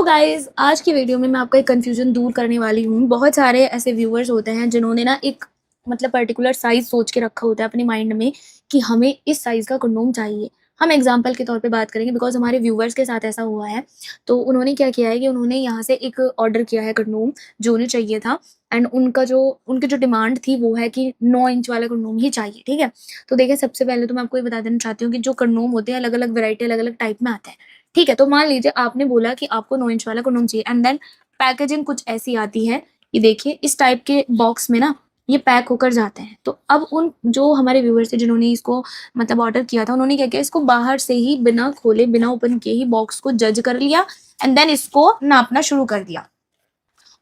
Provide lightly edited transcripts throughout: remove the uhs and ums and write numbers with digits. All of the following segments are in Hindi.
तो गाइज आज की वीडियो में मैं आपका एक कन्फ्यूजन दूर करने वाली हूँ। बहुत सारे ऐसे व्यूअर्स होते हैं जिन्होंने ना एक मतलब पर्टिकुलर साइज सोच के रखा होता है अपने माइंड में कि हमें इस साइज का कंडोम चाहिए। हम एग्जाम्पल के तौर पे बात करेंगे बिकॉज हमारे व्यूअर्स के साथ ऐसा हुआ है। तो उन्होंने क्या किया है कि उन्होंने यहाँ से एक ऑर्डर किया है कंडोम जो उन्हें चाहिए था। एंड उनकी जो डिमांड थी वो है कि 9 इंच वाला कंडोम ही चाहिए। ठीक है। तो देखिए, सबसे पहले तो मैं आपको ये बता देना चाहती हूँ कि जो कंडोम होते हैं अलग अलग वैरायटी अलग अलग टाइप में आते हैं। ठीक है, तो मान लीजिए आपने बोला कि आपको 9 इंच वाला कंडोम चाहिए एंड देन पैकेजिंग कुछ ऐसी आती है। ये देखिए, इस टाइप के बॉक्स में ना ये पैक होकर जाते हैं। तो अब उन जो हमारे व्यूअर्स थे जिन्होंने इसको मतलब ऑर्डर किया था, उन्होंने क्या किया, इसको बाहर से ही बिना खोले बिना ओपन किए ही बॉक्स को जज कर लिया एंड देन इसको नापना शुरू कर दिया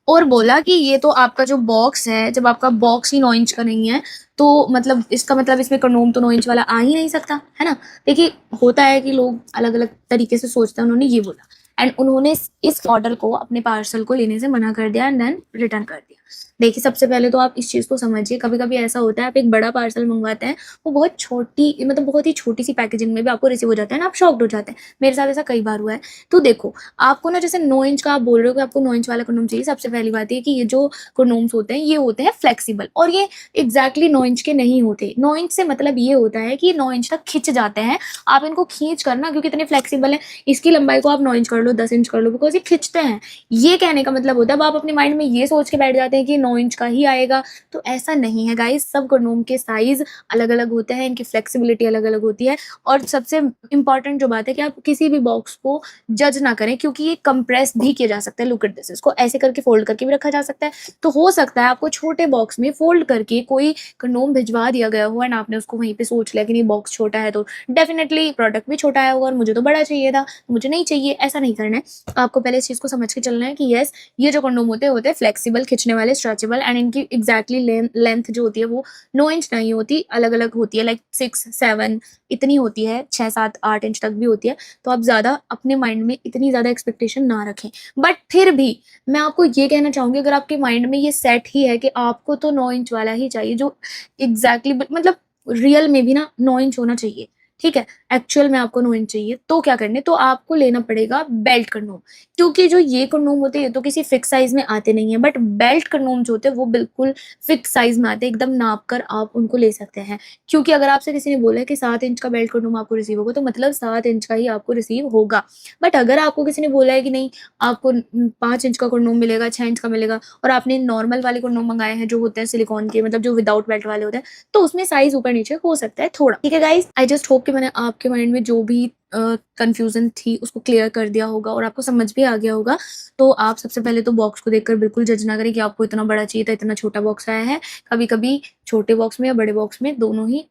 और बोला कि ये तो आपका जो बॉक्स है, जब आपका बॉक्स ही 9 इंच का नहीं है तो मतलब इसका मतलब इसमें कंडोम तो 9 इंच वाला आ ही नहीं सकता, है ना। देखिए, होता है कि लोग अलग अलग तरीके से सोचते हैं। उन्होंने ये बोला एंड उन्होंने इस ऑर्डर को, अपने पार्सल को लेने से मना कर दिया एंड देन रिटर्न कर दिया। देखिए, सबसे पहले तो आप इस चीज़ को समझिए। कभी कभी ऐसा होता है, आप एक बड़ा पार्सल मंगवाते हैं, वो बहुत छोटी मतलब बहुत ही छोटी सी पैकेजिंग में भी आपको रिसीव हो जाता है ना, आप शॉक्ड हो जाते हैं। मेरे साथ ऐसा कई बार हुआ है। तो देखो, आपको ना जैसे 9 इंच का आप बोल रहे हो कि आपको 9 इंच वाला कंडोम चाहिए। सबसे पहली बात ये कि ये जो कंडोम्स होते हैं ये होते हैं फ्लेक्सिबल और ये एग्जैक्टली 9 इंच के नहीं होते। 9 इंच से मतलब ये होता है कि ये 9 इंच तक खिंच जाते हैं। आप इनको खींच कर ना, क्योंकि इतने फ्लेक्सिबल है, इसकी लंबाई को आप 9 इंच कर लो, 10 इंच कर लो, बिकॉज ये खिंचते हैं। ये कहने का मतलब होता है, अब आप अपने माइंड में ये सोच के बैठ जाते हैं कि 9 इंच का ही आएगा। तो ऐसा नहीं है गाइस, सब कंडोम के साइज अलग अलग होते हैं, इनकी फ्लेक्सिबिलिटी अलग अलग होती है। और सबसे इंपॉर्टेंट जो बात है कि आप किसी भी बॉक्स को जज ना करें, क्योंकि ये कंप्रेस भी किया जा सकता है। लुक एट दिस, इसको ऐसे करके फोल्ड करके भी रखा जा सकता है। तो हो सकता है आपको छोटे बॉक्स में फोल्ड करके कोई कंडोम भिजवा दिया गया हो एंड आपने उसको वहीं पे सोच लिया कि नहीं, बॉक्स छोटा है तो डेफिनेटली प्रोडक्ट भी छोटा आया होगा और मुझे तो बड़ा चाहिए था, मुझे नहीं चाहिए। ऐसा नहीं करना है। आपको पहले इस चीज को समझ के चलना है कि यस, ये जो कंडोम होते हैं फ्लेक्सिबल, खिंचने वाले, स्ट्रेचेबल एंड इनकी एग्जैक्टली लेंथ जो होती है वो 9 इंच नहीं होती, अलग अलग होती है। लाइक 6-7 इतनी होती है, 6-7-8 इंच तक भी होती है। तो आप ज़्यादा अपने माइंड में इतनी ज़्यादा एक्सपेक्टेशन ना रखें। बट फिर भी मैं आपको ये कहना चाहूँगी, अगर आपके माइंड में ये सेट ही है कि आपको तो 9 इंच वाला ही चाहिए, जो एग्जैक्टली मतलब रियल में भी ना 9 इंच होना चाहिए। ठीक है, एक्चुअल में आपको 9 इंच चाहिए तो क्या करने, तो आपको लेना पड़ेगा बेल्ट कंडोम। क्योंकि जो ये कंडोम होते हैं ये तो किसी फिक्स साइज में आते नहीं है, बट बेल्ट कंडोम जो होते हैं वो बिल्कुल फिक्स साइज में आते हैं, एकदम नाप कर आप उनको ले सकते हैं। क्योंकि अगर आपसे किसी ने बोला है कि 7 इंच का बेल्ट कंडोम आपको रिसीव होगा, तो मतलब 7 इंच का ही आपको रिसीव होगा। बट अगर आपको किसी ने बोला है कि नहीं, आपको 5 इंच का कंडोम मिलेगा, 6 इंच का मिलेगा, और आपने नॉर्मल वाले कंडोम मंगाए हैं जो होते हैं सिलिकॉन के, मतलब जो विदाउट बेल्ट वाले होते हैं, तो उसमें साइज ऊपर नीचे हो सकता है थोड़ा। ठीक है गाइस, आई जस्ट होप कि मैंने आपके माइंड में जो भी कंफ्यूजन थी उसको क्लियर कर दिया होगा और आपको समझ भी आ गया होगा। तो आप सबसे पहले तो बॉक्स को देखकर बिल्कुल जज ना करें कि आपको इतना बड़ा चाहिए था, इतना छोटा बॉक्स आया है। कभी कभी छोटे बॉक्स में या बड़े बॉक्स में दोनों ही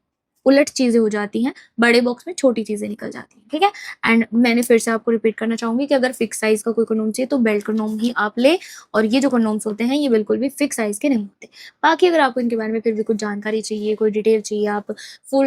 उलट चीजें हो जाती हैं, बड़े बॉक्स में छोटी चीजें निकल जाती हैं। ठीक है। एंड मैंने फिर से आपको रिपीट करना चाहूंगी कि अगर फिक्स साइज का कोई कंडोम चाहिए तो बेल्ट कंडोम ही आप ले। और ये जो कंडोम्स होते हैं ये बिल्कुल भी फिक्स साइज के नहीं होते। बाकी अगर आपको इनके बारे में फिर भी कुछ जानकारी चाहिए, कोई डिटेल चाहिए, आप फुल